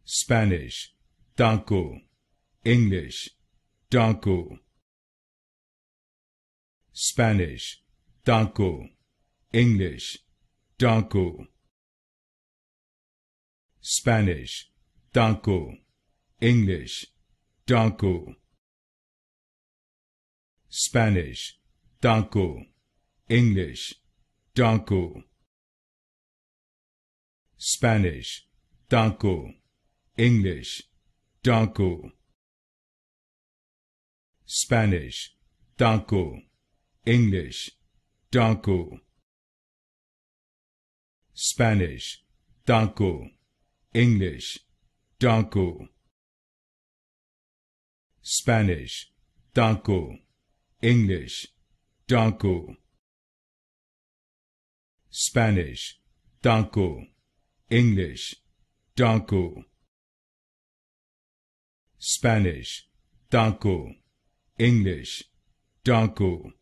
Spanish, taco. English, taco. Spanish, taco. English, taco. Spanish, taco. English, taco. Spanish, taco. English, taco. Spanish, taco. English, taco. Spanish, taco. English, taco. Spanish, taco. English, taco. Spanish, taco. English, taco. Spanish, taco. English, taco. Spanish, taco. English, taco.